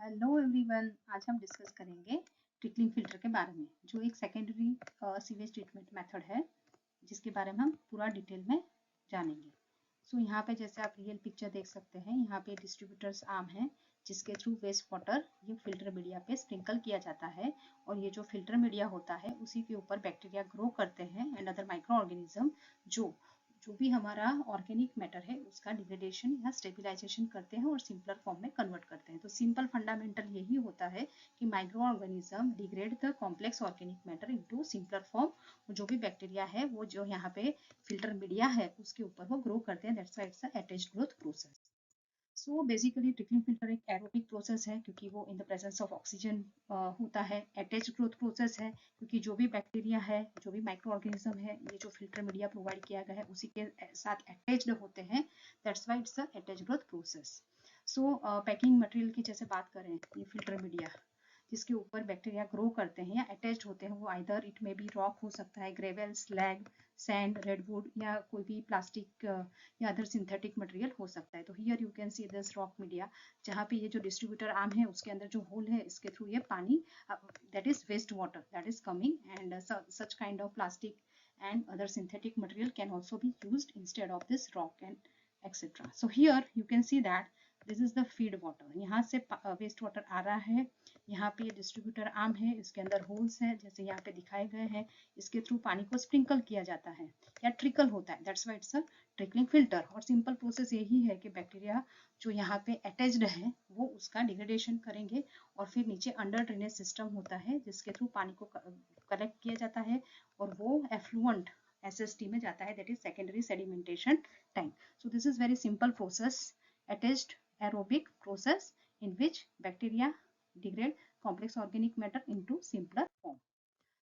Hello everyone, आज हम discuss करेंगे ट्रिकलिंग फिल्टर के बारे में, जो एक सेकेंडरी सीवेज ट्रीटमेंट मेथड है, जिसके बारे में हम पूरा डिटेल में जानेंगे। यहाँ पे जैसे आप रियल पिक्चर देख सकते हैं, यहाँ पे डिस्ट्रीब्यूटर्स आर्म है, जिसके थ्रू वेस्ट वाटर ये फिल्टर मीडिया पे स्प्रिंकल किया जाता है। और ये जो फिल्टर मीडिया होता है, उसी के ऊपर बैक्टीरिया ग्रो करते हैं एंड अदर माइक्रो ऑर्गेनिज्म जो भी हमारा ऑर्गेनिक मैटर है उसका डिग्रेडेशन या स्टेबिलाईजेशन करते हैं और सिंपलर फॉर्म में कन्वर्ट करते हैं। तो सिंपल फंडामेंटल यही होता है कि micro organism degrade the complex organic matter into simpler form. जो भी बैक्टीरिया है वो जो यहाँ पे फिल्टर मीडिया है उसके ऊपर वो ग्रो करते हैं। That's why it's a attached growth process. So basically trickling filter एक एरोबिक प्रोसेस है, क्योंकि वो in the presence of oxygen होता है। अटैच्ड ग्रोथ प्रोसेस है, क्योंकि जो भी बैक्टीरिया है, जो भी माइक्रो ऑर्गेनिज्म है, ये जो फिल्टर मीडिया प्रोवाइड किया गया है उसी के साथ अटैच्ड होते हैं। That's why it's a attached growth process. So packing material की जैसे बात करें, ये फिल्टर मीडिया जिसके ऊपर बैक्टीरिया ग्रो करते हैं या अटैच्ड होते हैं, वो आइदर इट में बी रॉक हो सकता है, ग्रेवल, स्लैग, सैंड, रेडवुड या कोई भी प्लास्टिक या अदर सिंथेटिक मटेरियल हो सकता है। तो here you can see this rock media, जहाँ पे ये जो डिस्ट्रीब्यूटर आर्म है उसके अंदर जो होल है, इसके थ्रू ये पानी that is waste water that is coming and such kind of plastic and other synthetic material can also be used instead of this rock and etc. So here you can see that this is the feed water. यहाँ से waste water आ रहा है, यहाँ पे distributor arm है, इसके अंदर holes है जैसे यहाँ पे दिखाए गए हैं। इसके थ्रू पानी को स्प्रिंकल किया जाता है या ट्रिकल होता है। That's why it's a trickling filter. और सिंपल प्रोसेस यही है कि बैक्टीरिया जो यहाँ पे अटैच्ड है वो उसका डिग्रेडेशन करेंगे और फिर नीचे अंडर ड्रेनेज सिस्टम होता है जिसके थ्रू पानी को कलेक्ट किया जाता है और वो एफ्लुएंट SST में जाता है, that is secondary sedimentation tank. So this is very simple process, attached aerobic process in which bacteria degrade complex organic matter into simpler form.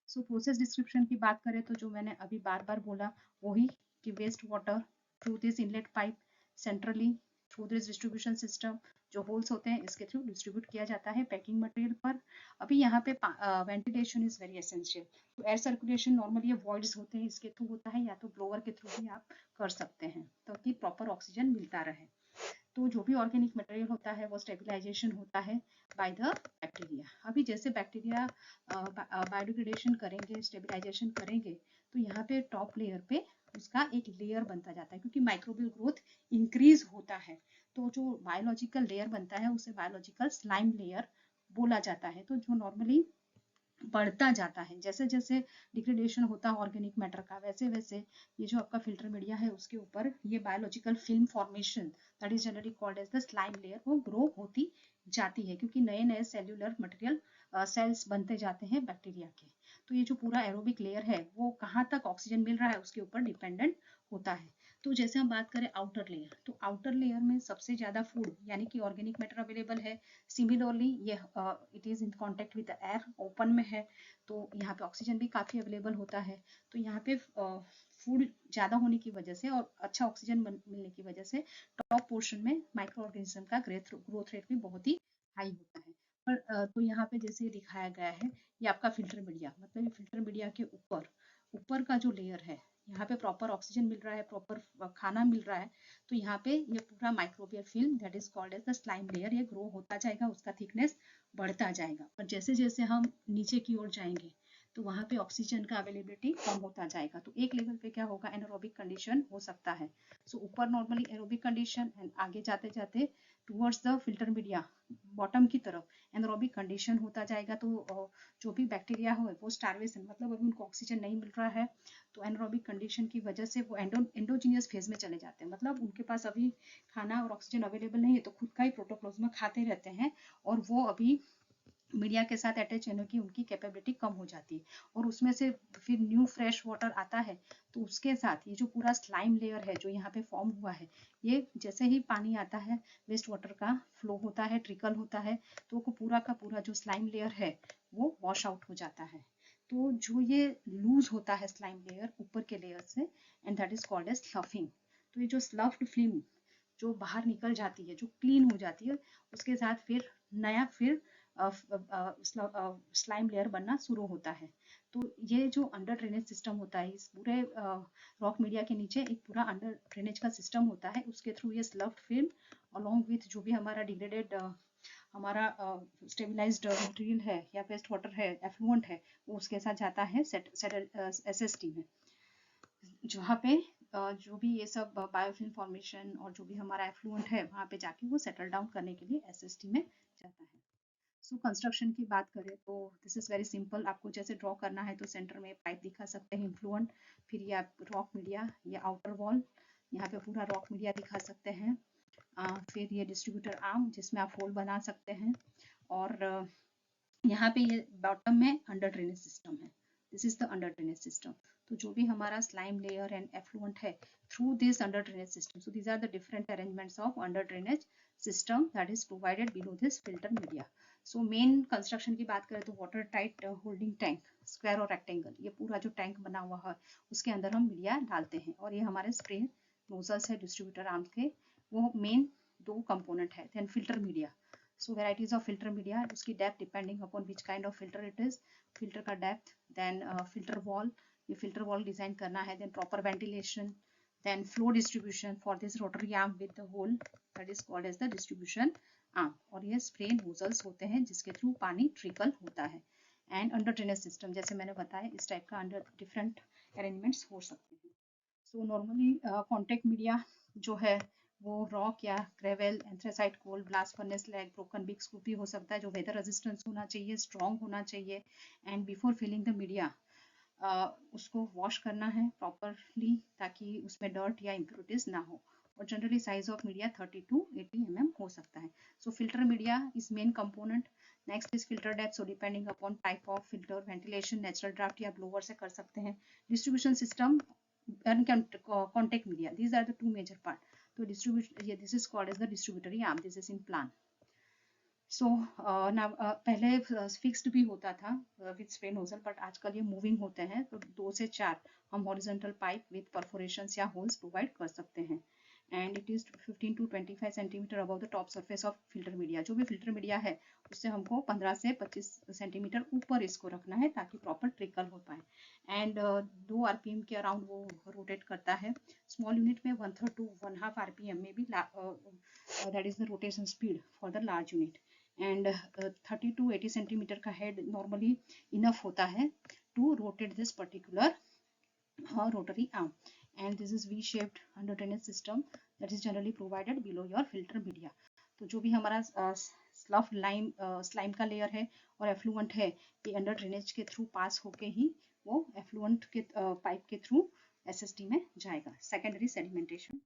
So process description की बात करें तो जो मैंने अभी बार बार बोला वही कि waste water through this inlet pipe centrally through this distribution system जो होल्स होते हैं इसके थ्रू डिस्ट्रीब्यूट किया जाता है पैकिंग मटेरियल पर। अभी यहाँ पे वेंटिलेशन इज वेरी एसेंशियल। तो एयर सर्कुलेशन नॉर्मली वॉइड्स होते हैं, इसके थ्रू होता है या तो ब्लोअर के थ्रू भी आप कर सकते हैं ताकि प्रॉपर ऑक्सीजन मिलता रहे। तो जो भी ऑर्गेनिक मटेरियल होता है वो स्टेबिलाईजेशन होता है बाय द बैक्टीरिया। अभी जैसे बैक्टीरिया बायोडिग्रेडेशन करेंगे, स्टेबिलाईजेशन करेंगे, तो यहाँ पे टॉप लेयर पे उसका एक लेयर बनता जाता है, क्योंकि माइक्रोबियल ग्रोथ इंक्रीज होता है। तो जो बायोलॉजिकल लेयर बनता है उसे बायोलॉजिकल स्लाइम लेयर बोला जाता है। तो जो नॉर्मली बढ़ता जाता है, जैसे जैसे डिग्रेडेशन होता है ऑर्गेनिक मैटर का, वैसे वैसे ये जो आपका फिल्टर मीडिया है उसके ऊपर ये biological film formation that is generally called as the slime layer वो ग्रो होती जाती है, क्योंकि नए नए सेल्यूलर मटेरियल सेल्स बनते जाते हैं बैक्टीरिया के। तो ये जो पूरा एरोबिक लेयर है वो कहाँ तक ऑक्सीजन मिल रहा है उसके ऊपर डिपेंडेंट होता है। तो जैसे हम बात करें आउटर लेयर, तो आउटर लेयर में सबसे ज्यादा फूड यानी कि ऑर्गेनिक मैटर अवेलेबल है। सिमिलरली ये it is in contact with air, open में है, तो यहाँ पे ऑक्सीजन भी काफी अवेलेबल होता है। तो यहाँ पे फूड ज्यादा होने की वजह से और अच्छा ऑक्सीजन मिलने की वजह से टॉप पोर्शन में माइक्रो ऑर्गेनिज्म का ग्रोथ रेट भी बहुत ही हाई होता है। पर तो यहाँ पे जैसे दिखाया गया है, ये आपका फिल्टर मीडिया, मतलब ये फिल्टर मीडिया के ऊपर ऊपर का जो लेयर है, यहाँ पे प्रॉपर ऑक्सीजन मिल रहा है, प्रॉपर खाना मिल रहा है। तो यहाँ पे ये पूरा microbial film that is called as the slime layer ये ग्रो होता जाएगा, उसका थिकनेस बढ़ता जाएगा। पर जैसे जैसे हम नीचे की ओर जाएंगे तो वहाँ पे ऑक्सीजन का अवेलेबिलिटी कम होता जाएगा। तो एक लेवल पे क्या होगा, एनारोबिक कंडीशन हो सकता है। सो ऊपर नॉर्मली एरोबिक कंडीशन एंड आगे जाते जाते towards the filter media bottom की तरफ एनारोबिक कंडीशन होता जाएगा। तो जो भी बैक्टीरिया हो वो स्टार्वेशन, मतलब अभी उनको ऑक्सीजन नहीं मिल रहा है, तो एनारोबिक कंडीशन की वजह से वो एंडोजीनियस फेज में चले जाते हैं, मतलब उनके पास अभी खाना और ऑक्सीजन अवेलेबल नहीं है, तो खुद का ही प्रोटोप्लाज्मा खाते रहते हैं और वो अभी मीडिया के साथ अटैच होने की उनकी कैपेबिलिटी कम हो जाती है। और उसमें से फिर न्यू फ्रेश वाटर आता है, तो उसके साथ ये जो पूरा स्लाइम लेयर है जो यहाँ पे फॉर्म हुआ है, ये जैसे ही पानी आता है वेस्ट वाटर का फ्लो होता है, ट्रिकल होता है, तो पूरा का पूरा जो स्लाइम लेयर है वो वॉश आउट हो जाता है। तो जो ये लूज होता है स्लाइम लेयर ऊपर के लेयर से, and that is called as sloughing. तो ये जो स्लफ्ड फिल्म जो बाहर निकल जाती है, जो क्लीन हो जाती है, उसके साथ फिर नया फिर स्लाइम लेयर बनना शुरू होता है। तो ये जो अंडर ड्रेनेज सिस्टम होता है, इस पूरे रॉक मीडिया के नीचे एक पूरा अंडर ड्रेनेज का सिस्टम होता है, उसके थ्रू ये स्लफ्ड फिल्म अलोंग विथ जो भी हमारा डिग्रेडेड हमारा स्टेबलाइज्ड मटेरियल है या वेस्ट वाटर है, एफ्लुएंट है, वो उसके साथ जाता है SST में, जहाँ पे जो भी ये सब बायोफिल्म फॉर्मेशन और जो भी हमारा एफ्लुएंट है वहाँ पे जाके वो सेटल डाउन करने के लिए SST में जाता है। सो कंस्ट्रक्शन की बात करें तो दिस इज़ वेरी सिंपल। आपको जैसे ड्रॉ करना है तो सेंटर में पाइप दिखा सकते हैं इन्फ्लुएंट, फिर ये आप रॉक मीडिया या आउटर वॉल, यहाँ पे पूरा रॉक मीडिया दिखा सकते हैं। फिर ये डिस्ट्रीब्यूटर आर्म जिसमें आप होल बना सकते हैं, और यहाँ पे ये बॉटम में अंडर ड्रेनेज सिस्टम है। This is the under drainage system. तो जो भी हमारा स्लाइम लेयर एंड एफ्लुएंट है through this under drainage system, so these are the different arrangements of under drainage system that is provided below this filter media. So main construction की बात करें तो water tight holding tank, square और rectangle, ये पूरा जो tank बना हुआ है उसके अंदर हम मीडिया डालते हैं, और ये हमारे स्प्रे नोजल्स है डिस्ट्रीब्यूटर आर्म्स के, वो मेन दो कंपोनेंट है। Then filter media, so varieties of filter media, उसकी depth depending upon which kind of filter it is, filter का डेप्थ, देन फिल्टर वॉल, ये फिल्टर वॉल डिजाइन करना है, then proper ventilation, then flow distribution for this rotary arm with the hole that is called as the distribution arm, और ये spray nozzles होते हैं जिसके through पानी ट्रिकल होता है। एंड अंडर ड्रेनेज सिस्टम जैसे मैंने बताया इस टाइप का अंडर डिफरेंट अरेंजमेंट्स हो सकते हैं। सो नॉर्मली कॉन्टेक्ट मीडिया जो है वो रॉक या gravel, anthracite coal, blast furnace slag, broken big scoop भी हो सकता है, जो वेदर रेजिस्टेंस होना चाहिए, स्ट्रॉन्ग होना चाहिए। And before filling the media उसको वॉश करना है प्रॉपरली ताकि उसमें डर्ट या इम्प्योरिटीज ना हो, और generally size of media 30 to 80 mm हो सकता है। So filter media is main component. Next is filter depth, so depending upon type of filter, ventilation, natural draft या ब्लोअर से कर सकते हैं। Distribution system and contact media, these are the two major part. So distribute, yeah, this is called as the distributary arm, this is in plan. सो पहले fixed भी होता था with spray nozzle, but आजकल ये मूविंग होते हैं, तो 2 से 4 हम हॉरिजॉन्टल पाइप विथ परफोरेशंस या होल्स प्रोवाइड कर सकते हैं। And it is 15 to 25 centimetre above the top surface of filter media, जो भी फिल्टर मीडिया है उससे हमको 15 से 25 सेंटीमीटर ऊपर इसको रखना है ताकि प्रॉपर ट्रिकल हो पाए। एंड 2 RPM के अराउंड वो रोटेट करता है। स्मॉल यूनिट में 1/3 to 1/2 RPM में भी that is the rotation speed for the large unit. And 30 to 80 centimetre का हेड नॉर्मली इनफ होता है to rotate this particular rotary arm, and this is V shaped under drainage system that is generally provided below your filter media. तो जो भी हमारा स्लफ lime slime का layer है और एफ्लुएंट है, ये अंडर ड्रेनेज के थ्रू पास होके ही वो एफ्लुएंट के पाइप के थ्रू SST में जाएगा, secondary sedimentation.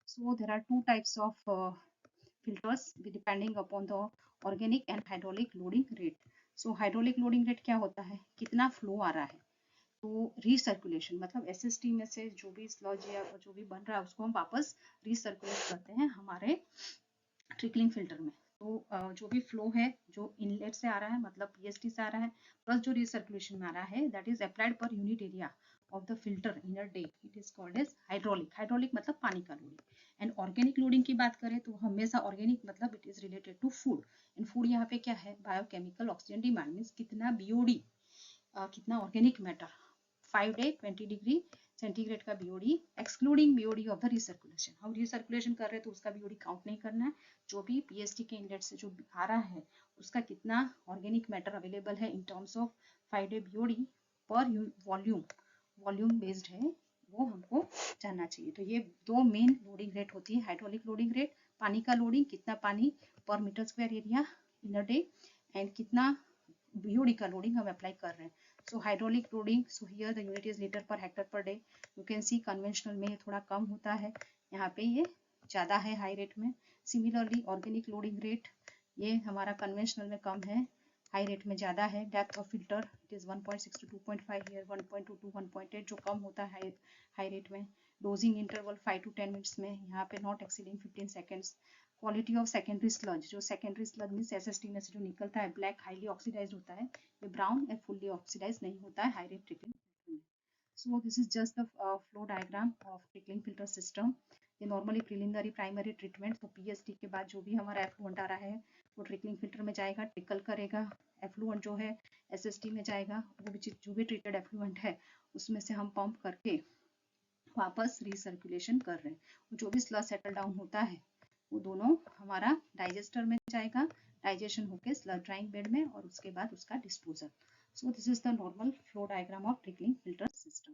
So there are two types of filters depending upon the organic and hydraulic loading rate. So hydraulic loading rate क्या होता है, कितना फ्लो आ रहा है, तो रीसर्कुलेशन मतलब SST में से जो भी स्लज या जो भी बन रहा है उसको हम वापस रीसर्कुलेट करते हैं हमारे ट्रिकलिंग फिल्टर में। तो जो भी फ्लो है जो इनलेट से आ रहा है मतलब PST से आ रहा है, प्लस जो रीसर्कुलेशन में आ रहा है that is applied per unit area of the filter in a day, it is called as hydraulic. Hydraulic मतलब पानी का लोडिंग। एंड ऑर्गेनिक लोडिंग की बात करें तो हमेशा ऑर्गेनिक मतलब it is related to food. And food यहाँ पे क्या है, बायोकेमिकल ऑक्सीजन डिमांड मीन्स कितना BOD, कितना organic matter, 5 day 20 degree centigrade का BOD excluding BOD of the recirculation. हम रिसर्कुलेशन कर रहे हैं तो उसका BOD काउंट नहीं करना है, जो भी PST के इनलेट से जो आ रहा है उसका कितना ऑर्गेनिक मैटर अवेलेबल है in terms of 5 day BOD पर वॉल्यूम, वॉल्यूम बेस्ड है वो हमको जानना चाहिए। तो ये दो मेन लोडिंग रेट होती है, हाइड्रोलिक लोडिंग रेट पानी का लोडिंग, कितना पानी per metre square area in a day, and कितना BOD का लोडिंग हम अप्लाई कर रहे हैं। So hydraulic loading, so here the unit is liter per hectare per day. You can see conventional में ये थोड़ा कम होता है, यहाँ पे ये ज़्यादा है हाई रेट में। Similarly organic loading rate ये हमारा कन्वेंशनल में कम है, हाई रेट में ज़्यादा है। Depth of filter it is 1.6 to 2.5 here, 1.2 to 1.8 जो कम होता है हाई रेट में। डोजिंग इंटरवल 5 to 10 मिनट्स में, यहाँ पे not exceeding 15 seconds. Quality of secondary sludge, जो सेकेंडरी स्लज मीन्स SST में से जो निकलता है ब्लैक हाईली ऑक्सीडाइज होता है, ये ब्राउन या फुल्ली ऑक्सीडाइज नहीं होता है हाई रेट ट्रिकलिंग में। So this is just the flow diagram of trickling filter system. ये नॉर्मली प्रिलिमिनरी प्राइमरी ट्रीटमेंट, तो PST के बाद जो भी हमारा एफ्लुएंट आ रहा है वो ट्रिकलिंग फिल्टर में जाएगा, ट्रिकल करेगा, एफ्लुएंट जो है SST में जाएगा, वो भी जो भी ट्रीटेड एफ्लुएंट है उसमें से हम पंप करके वापस रिसर्कुलेशन कर रहे हैं। जो भी स्लज सेटल डाउन होता है वो दोनों हमारा डाइजेस्टर में जाएगा, डाइजेशन होके स्लज ड्राइंग बेड में और उसके बाद उसका disposal. So this is the normal flow diagram of trickling filter system.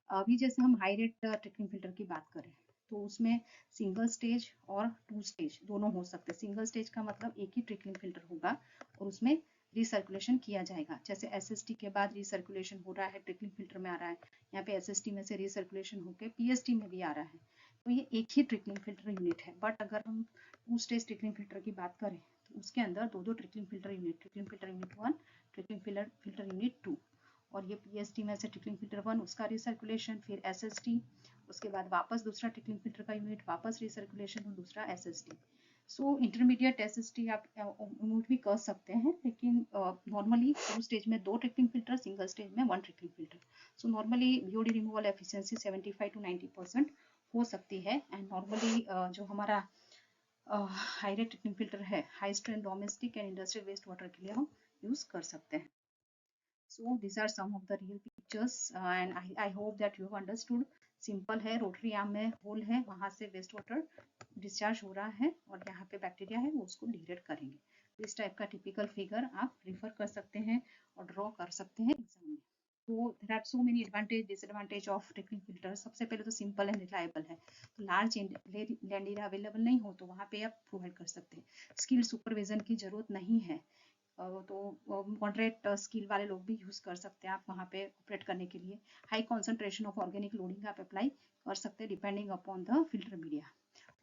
अभी जैसे हम हाई रेट ट्रिकलिंग फिल्टर की बात करें तो उसमें सिंगल स्टेज और 2 स्टेज दोनों हो सकते हैं। सिंगल स्टेज का मतलब एक ही ट्रिकलिंग फिल्टर होगा और उसमें रिसर्कुलेशन किया जाएगा। जैसे एसएसटी के बाद रिसर्कुलेशन हो रहा है, ट्रिकलिंग फिल्टर में आ रहा है, यहाँ पे एसएसटी में से रिसर्कुलेशन होकर पीएसटी में भी आ रहा है, तो ये एक ही ट्रिकलिंग फिल्टर यूनिट है। बट अगर हम 2 स्टेज ट्रिकलिंग फिल्टर की बात करें तो उसके अंदर दो trickling filter unit, trickling filter unit 1, trickling filter unit 2, और ये पीएसटी में से ट्रिकलिंग फिल्टर 1 उसका रिसर्कुलेशन, फिर एसएसटी, उसके बाद वापस दूसरा ट्रिकलिंग फिल्टर का यूनिट, वापस रिसर्कुलेशन और दूसरा एसएसटी। सो इंटरमीडिएट एसएसटी आप ओमिट भी कर सकते हैं, लेकिन नॉर्मली 2 स्टेज में 2 ट्रिकलिंग फिल्टर, सिंगल स्टेज में 1 trickling filter. So normally BOD removal efficiency 75 to 90% हो सकती है। एंड नॉर्मली जो हमारा हाई रेट ट्रिकलिंग फिल्टर है, high strength domestic and industrial waste water के लिए हम यूज कर सकते हैं। So these are some of the real pictures and I hope that you have understood. Simple है, रोटरी आर्म में होल है, वहां से वेस्ट वाटर डिस्चार्ज हो रहा है और यहाँ पे बैक्टीरिया है वो उसको डिग्रेड करेंगे। तो इस टाइप का टिपिकल फिगर आप रिफर कर सकते हैं और ड्रॉ कर सकते हैं एग्जाम में। तो there are so many advantage disadvantage of trickling filter. सबसे पहले तो सिंपल एंड रिलायबल है, तो लार्ज लैंड एरिया अवेलेबल नहीं हो तो वहाँ पे आप प्रोवाइड कर सकते हैं। स्किल सुपरविजन की जरूरत नहीं है, तो मॉडरेट स्किल वाले लोग भी यूज़ कर सकते हैं आप वहाँ पे ऑपरेट करने के लिए। High concentration of organic loading आप अप्लाई कर सकते हैं depending upon the filter media.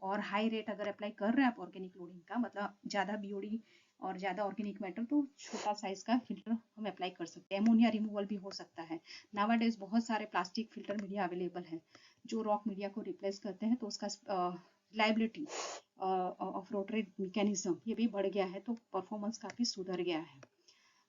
और हाई रेट अगर अप्लाई कर रहे हैं आप ऑर्गेनिक लोडिंग का, मतलब ज़्यादा बीओडी और ज़्यादा ऑर्गेनिक मैटर, तो छोटा साइज का फिल्टर हम अप्लाई कर सकते हैं। एमोनिया रिमूवल भी हो सकता है। नावाडेज बहुत सारे प्लास्टिक फिल्टर मीडिया अवेलेबल है जो रॉक मीडिया को रिप्लेस करते हैं, तो उसका रिलायबिलिटी ऑफ रोटरी मैकेनिज्म ये भी बढ़ गया है, तो परफॉर्मेंस काफ़ी सुधर गया है।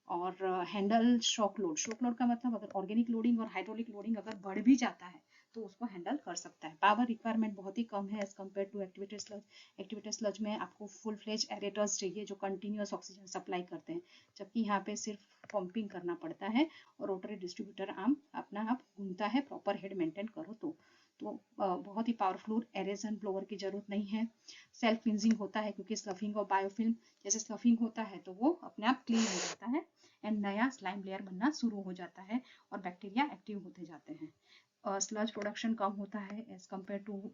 और हैंडल शॉक लोड का मतलब अगर ऑर्गेनिक लोडिंग और हाइड्रोलिक लोडिंग अगर बढ़ भी जाता है तो उसको हैंडल कर सकता है। पावर रिक्वायरमेंट बहुत ही कम है as compare to activated sludge. Activated sludge में आपको फुल फ्लेज एरेटर्स चाहिए जो कंटिन्यूस ऑक्सीजन सप्लाई करते हैं, जबकि यहाँ पे सिर्फ पंपिंग करना पड़ता है और रोटरी डिस्ट्रीब्यूटर आर्म अपना आप घूमता है, प्रॉपर हेड मेंटेन करो तो बहुत ही पावरफुल एरेजन ब्लोअर की जरूरत नहीं है। सेल्फ क्लिनजिंग होता है क्योंकि स्लफिंग और बायोफिल्म जैसे स्लफिंग होता है तो वो अपने आप क्लीन हो जाता है एंड नया स्लाइम लेयर बनना शुरू हो जाता है और बैक्टीरिया एक्टिव होते जाते हैं। स्लज प्रोडक्शन कम होता है as compare to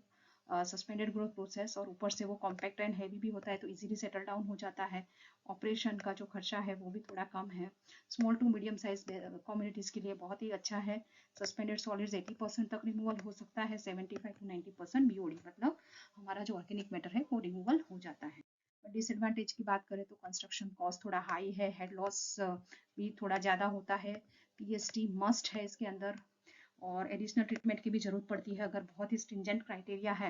suspended growth process, और ऊपर से वो कॉम्पैक्ट एंड हैवी भी होता है तो इजीली सेटल डाउन हो जाता है। ऑपरेशन का जो खर्चा है वो भी थोड़ा कम है। Small to medium size communities के लिए बहुत ही अच्छा है। सस्पेंडेड सॉलिड्स 80% तक रिमूवल हो सकता है, 75 to 90% बीओडी, मतलब हमारा जो ऑर्गेनिक मैटर है वो रिमूवल हो जाता है। डिसएडवांटेज की बात करें तो कंस्ट्रक्शन कॉस्ट थोड़ा हाई है, हेड लॉस भी थोड़ा ज़्यादा होता है, पीएसटी मस्ट है इसके अंदर, और एडिशनल ट्रीटमेंट की भी जरूरत पड़ती है अगर बहुत ही स्ट्रिंजेंट क्राइटेरिया है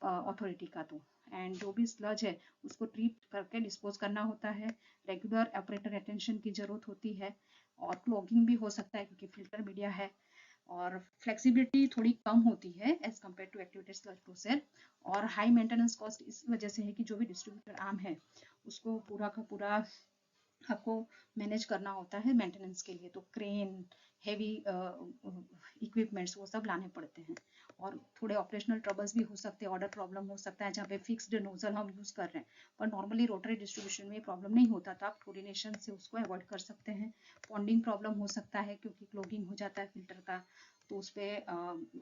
अथॉरिटी का तो। एंड जो भी स्लज है उसको ट्रीट करके डिस्पोज करना होता है, रेगुलर ऑपरेटर अटेंशन की जरूरत होती है, और क्लॉगिंग भी हो सकता है क्योंकि फिल्टर मीडिया है, और फ्लेक्सिबिलिटी थोड़ी कम होती है as compare to activated sludge process. और हाई मेंटेनेंस कॉस्ट इस वजह से है कि जो भी डिस्ट्रीब्यूटर आर्म है उसको पूरा का पूरा आपको मैनेज करना होता है मेंटेनेंस के लिए, तो क्रेन, हेवी इक्विपमेंट्स वो सब लाने पड़ते हैं, और थोड़े ऑपरेशनल ट्रबल्स भी हो सकते हैं, ऑर्डर प्रॉब्लम हो सकता है जहाँ पे फिक्स्ड नोजल हम यूज़ कर रहे हैं, पर नॉर्मली रोटरी डिस्ट्रीब्यूशन में प्रॉब्लम नहीं होता, तो आप क्लोरीनेशन से उसको अवॉइड कर सकते हैं। पॉन्डिंग प्रॉब्लम हो सकता है क्योंकि क्लोगिंग हो जाता है फिल्टर का, तो उस पर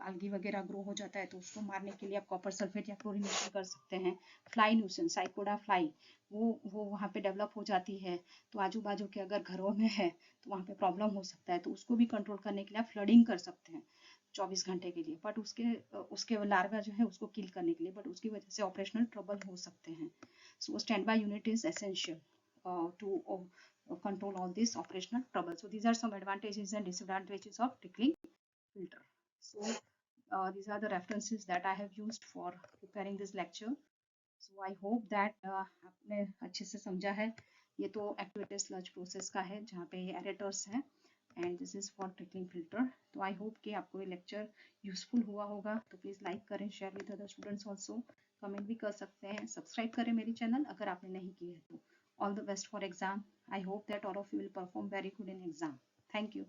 algae वगैरह ग्रो हो जाता है, तो उसको मारने के लिए आप कॉपर सल्फेट या क्लोरीनेशन कर सकते हैं। फ्लाई न्यूसेंस, साइकोडा फ्लाई, वो वहाँ पे डेवलप हो जाती है, तो आजू बाजू के अगर घरों में है तो वहाँ पे प्रॉब्लम हो सकता है, तो उसको भी कंट्रोल करने के लिए आप फ्लडिंग कर सकते हैं 24 घंटे के लिए, बट उसके लार्वा जो है उसको किल करने के लिए, बट उसकी वजह से ऑपरेशनल ट्रबल हो सकते हैं। So stand by unit is essential to control all these operational troubles. So these are some advantages and disadvantages of trickling filter. So these are the references that I have used for preparing this lecture. So I hope that आपने अच्छे से समझा है। ये तो activated sludge process का है जहाँ पे एरेटर्स हैं, and this is for trickling filter. तो आई होप कि आपको ये लेक्चर यूजफुल हुआ होगा, तो प्लीज़ लाइक करें, share with other students also, comment भी कर सकते हैं, सब्सक्राइब करें मेरी चैनल अगर आपने नहीं की है तो। All the best for exam. I hope that all of you will perform very good in exam. Thank you.